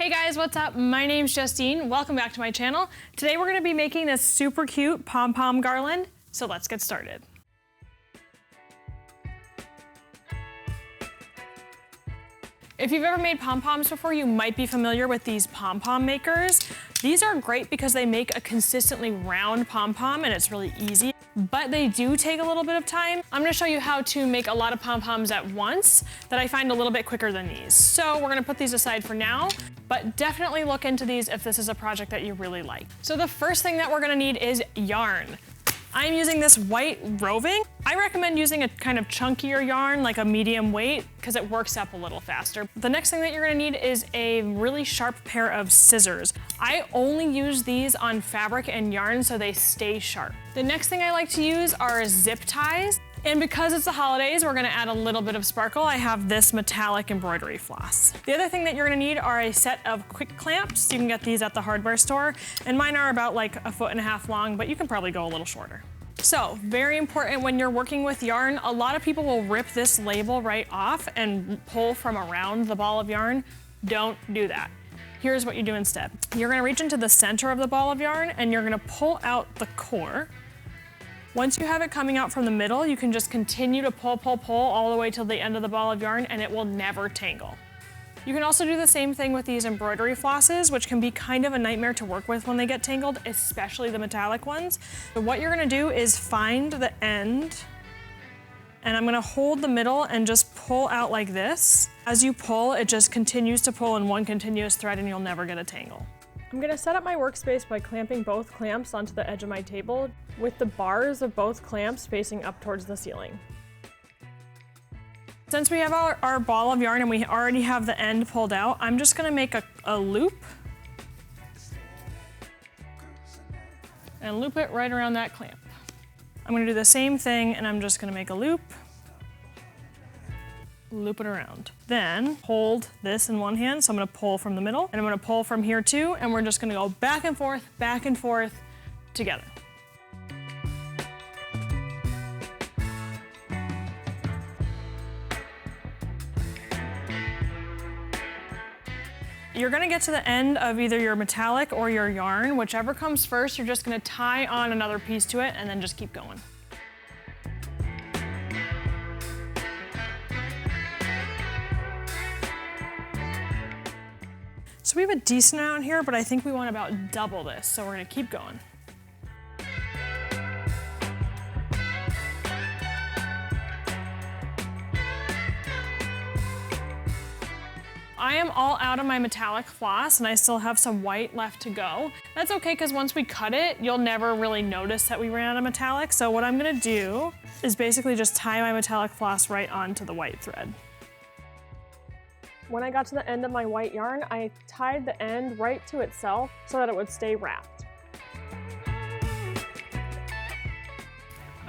Hey guys, what's up? My name's Justine. Welcome back to my channel. Today we're gonna be making this super cute pom pom garland, so let's get started. If you've ever made pom-poms before, you might be familiar with these pom-pom makers. These are great because they make a consistently round pom-pom and it's really easy, but they do take a little bit of time. I'm gonna show you how to make a lot of pom-poms at once that I find a little bit quicker than these. So we're gonna put these aside for now, but definitely look into these if this is a project that you really like. So the first thing that we're gonna need is yarn. I'm using this white roving. I recommend using a kind of chunkier yarn, like a medium weight, because it works up a little faster. The next thing that you're gonna need is a really sharp pair of scissors. I only use these on fabric and yarn so they stay sharp. The next thing I like to use are zip ties. And because it's the holidays, we're gonna add a little bit of sparkle. I have this metallic embroidery floss. The other thing that you're gonna need are a set of quick clamps. You can get these at the hardware store. And mine are about like 1.5 feet long, but you can probably go a little shorter. So, very important when you're working with yarn, a lot of people will rip this label right off and pull from around the ball of yarn. Don't do that. Here's what you do instead. You're gonna reach into the center of the ball of yarn and you're gonna pull out the core. Once you have it coming out from the middle, you can just continue to pull all the way till the end of the ball of yarn and it will never tangle. You can also do the same thing with these embroidery flosses, which can be kind of a nightmare to work with when they get tangled, especially the metallic ones. So what you're gonna do is find the end, and I'm gonna hold the middle and just pull out like this. As you pull, it just continues to pull in one continuous thread and you'll never get a tangle. I'm gonna set up my workspace by clamping both clamps onto the edge of my table with the bars of both clamps facing up towards the ceiling. Since we have our ball of yarn and we already have the end pulled out, I'm just gonna make a loop and loop it right around that clamp. I'm gonna do the same thing and I'm just gonna make a loop, loop it around. Then hold this in one hand, so I'm gonna pull from the middle and I'm gonna pull from here too, and we're just gonna go back and forth together. You're gonna get to the end of either your metallic or your yarn. Whichever comes first, you're just gonna tie on another piece to it and then just keep going. So we have a decent amount here, but I think we want about double this, so we're gonna keep going. I am all out of my metallic floss and I still have some white left to go. That's okay, because once we cut it, you'll never really notice that we ran out of metallic. So what I'm gonna do is basically just tie my metallic floss right onto the white thread. When I got to the end of my white yarn, I tied the end right to itself so that it would stay wrapped.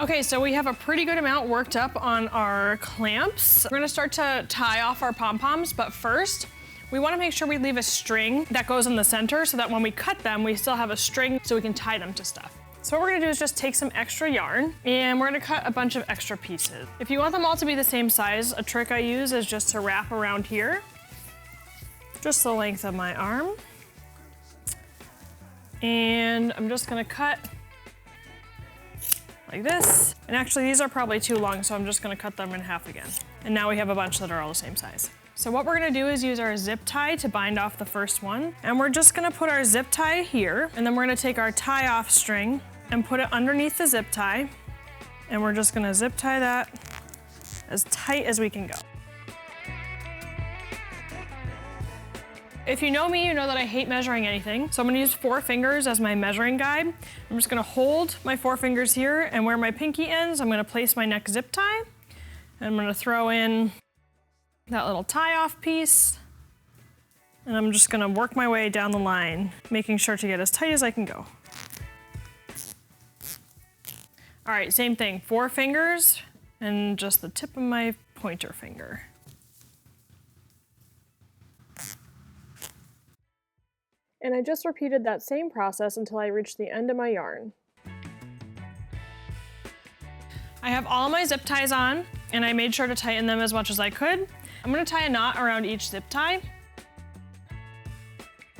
Okay, so we have a pretty good amount worked up on our clamps. We're gonna start to tie off our pom-poms, but first, we wanna make sure we leave a string that goes in the center so that when we cut them, we still have a string so we can tie them to stuff. So what we're gonna do is just take some extra yarn and we're gonna cut a bunch of extra pieces. If you want them all to be the same size, a trick I use is just to wrap around here, just the length of my arm. And I'm just gonna cut like this. And actually these are probably too long, so I'm just gonna cut them in half again. And now we have a bunch that are all the same size. So what we're gonna do is use our zip tie to bind off the first one. And we're just gonna put our zip tie here, and then we're gonna take our tie off string and put it underneath the zip tie. And we're just gonna zip tie that as tight as we can go. If you know me, you know that I hate measuring anything. So I'm gonna use 4 fingers as my measuring guide. I'm just gonna hold my 4 fingers here, and where my pinky ends, I'm gonna place my next zip tie. And I'm gonna throw in that little tie off piece. And I'm just gonna work my way down the line, making sure to get as tight as I can go. All right, same thing, 4 fingers and just the tip of my pointer finger. And I just repeated that same process until I reached the end of my yarn. I have all my zip ties on, and I made sure to tighten them as much as I could. I'm gonna tie a knot around each zip tie.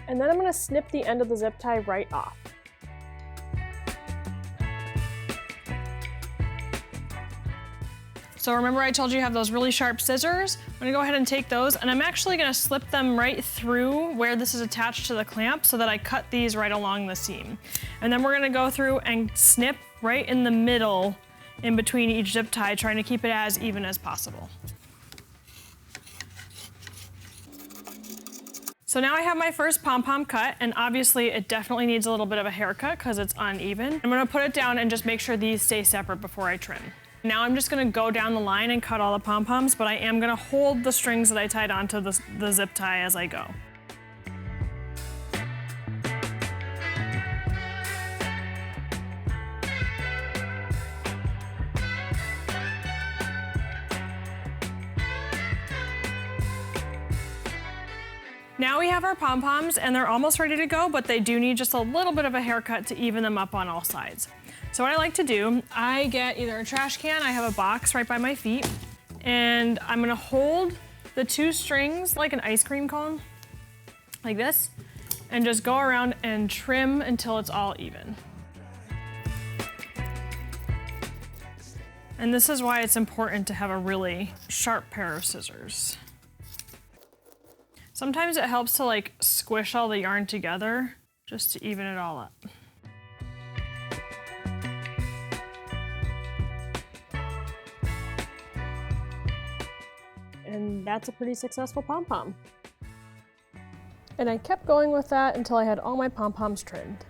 And then I'm gonna snip the end of the zip tie right off. So remember I told you have those really sharp scissors? I'm gonna go ahead and take those, and I'm actually gonna slip them right through where this is attached to the clamp so that I cut these right along the seam. And then we're gonna go through and snip right in the middle in between each zip tie, trying to keep it as even as possible. So now I have my first pom-pom cut, and obviously it definitely needs a little bit of a haircut because it's uneven. I'm gonna put it down and just make sure these stay separate before I trim. Now I'm just gonna go down the line and cut all the pom-poms, but I am gonna hold the strings that I tied onto the zip tie as I go. Now we have our pom-poms, and they're almost ready to go, but they do need just a little bit of a haircut to even them up on all sides. So what I like to do, I get either a trash can, I have a box right by my feet, and I'm gonna hold the two strings like an ice cream cone, like this, and just go around and trim until it's all even. And this is why it's important to have a really sharp pair of scissors. Sometimes it helps to like squish all the yarn together just to even it all up. And that's a pretty successful pom-pom. And I kept going with that until I had all my pom-poms trimmed.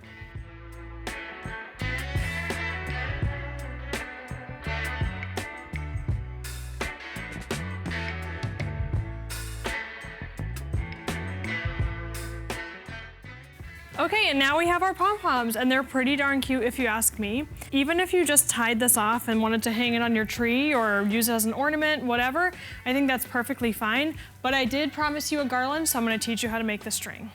Okay, and now we have our pom-poms, and they're pretty darn cute if you ask me. Even if you just tied this off and wanted to hang it on your tree or use it as an ornament, whatever, I think that's perfectly fine. But I did promise you a garland, so I'm gonna teach you how to make the string.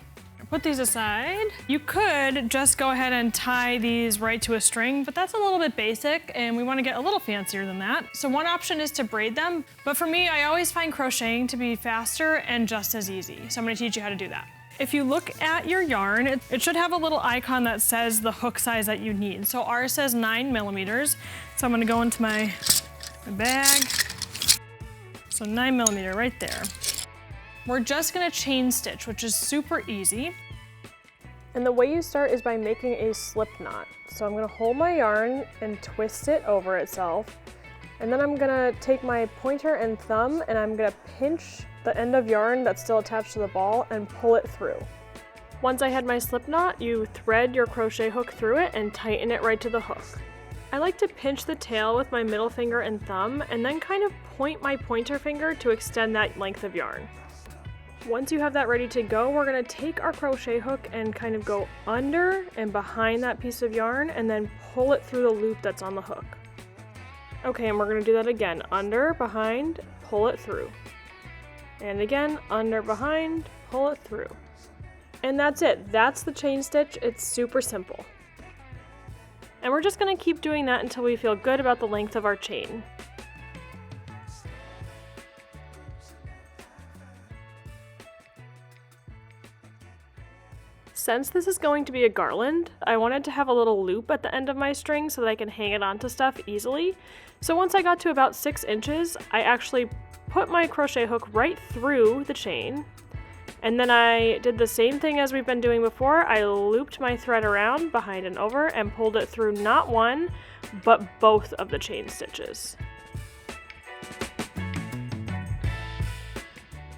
Put these aside. You could just go ahead and tie these right to a string, but that's a little bit basic, and we wanna get a little fancier than that. So one option is to braid them, but for me, I always find crocheting to be faster and just as easy. So I'm gonna teach you how to do that. If you look at your yarn, it should have a little icon that says the hook size that you need. So ours says 9mm. So I'm gonna go into my bag. So 9mm right there. We're just gonna chain stitch, which is super easy. And the way you start is by making a slip knot. So I'm gonna hold my yarn and twist it over itself. And then I'm gonna take my pointer and thumb and I'm gonna pinch the end of yarn that's still attached to the ball and pull it through. Once I had my slip knot, you thread your crochet hook through it and tighten it right to the hook. I like to pinch the tail with my middle finger and thumb and then kind of point my pointer finger to extend that length of yarn. Once you have that ready to go, we're gonna take our crochet hook and kind of go under and behind that piece of yarn and then pull it through the loop that's on the hook. Okay, and we're gonna do that again. Under, behind, pull it through. And again, under, behind, pull it through. And that's it. That's the chain stitch. It's super simple. And we're just gonna keep doing that until we feel good about the length of our chain. Since this is going to be a garland, I wanted to have a little loop at the end of my string so that I can hang it onto stuff easily. So once I got to about 6 inches, I actually put my crochet hook right through the chain. And then I did the same thing as we've been doing before. I looped my thread around behind and over and pulled it through not one, but both of the chain stitches.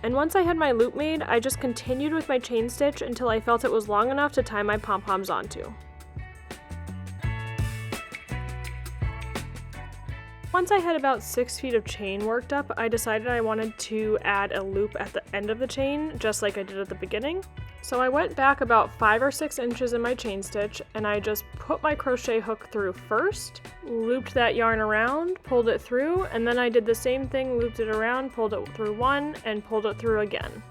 And once I had my loop made, I just continued with my chain stitch until I felt it was long enough to tie my pom-poms onto. Once I had about 6 feet of chain worked up, I decided I wanted to add a loop at the end of the chain, just like I did at the beginning. So I went back about 5 or 6 inches in my chain stitch, and I just put my crochet hook through first, looped that yarn around, pulled it through, and then I did the same thing, looped it around, pulled it through one, and pulled it through again.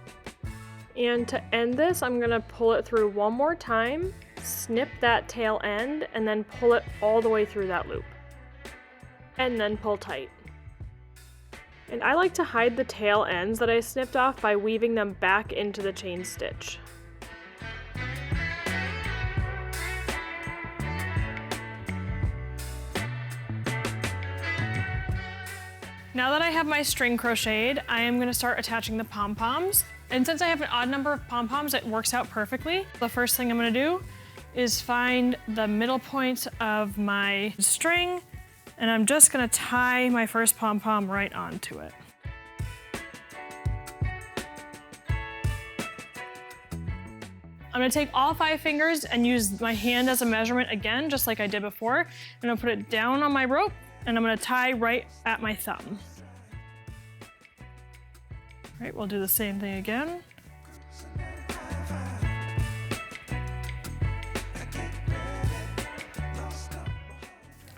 And to end this, I'm gonna pull it through one more time, snip that tail end, and then pull it all the way through that loop. And then pull tight. And I like to hide the tail ends that I snipped off by weaving them back into the chain stitch. Now that I have my string crocheted, I am gonna start attaching the pom-poms. And since I have an odd number of pom-poms, it works out perfectly. The first thing I'm gonna do is find the middle point of my string, and I'm just gonna tie my first pom-pom right onto it. I'm gonna take all 5 fingers and use my hand as a measurement again, just like I did before. And I'll put it down on my rope, and I'm gonna tie right at my thumb. All right, we'll do the same thing again.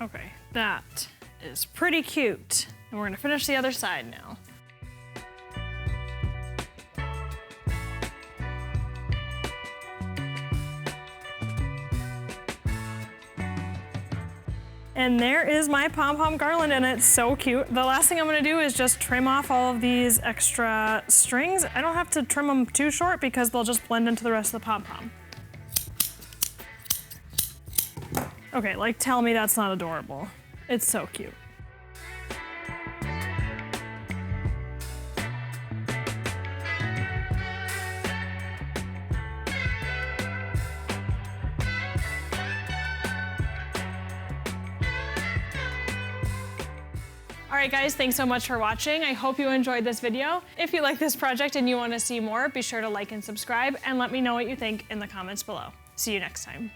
Okay, that is pretty cute. And we're gonna finish the other side now. And there is my Pom Pom Garland, and it's so cute. The last thing I'm gonna do is just trim off all of these extra strings. I don't have to trim them too short because they'll just blend into the rest of the pom-pom. Okay, like tell me that's not adorable. It's so cute. All right guys, thanks so much for watching. I hope you enjoyed this video. If you like this project and you want to see more, be sure to like and subscribe and let me know what you think in the comments below. See you next time.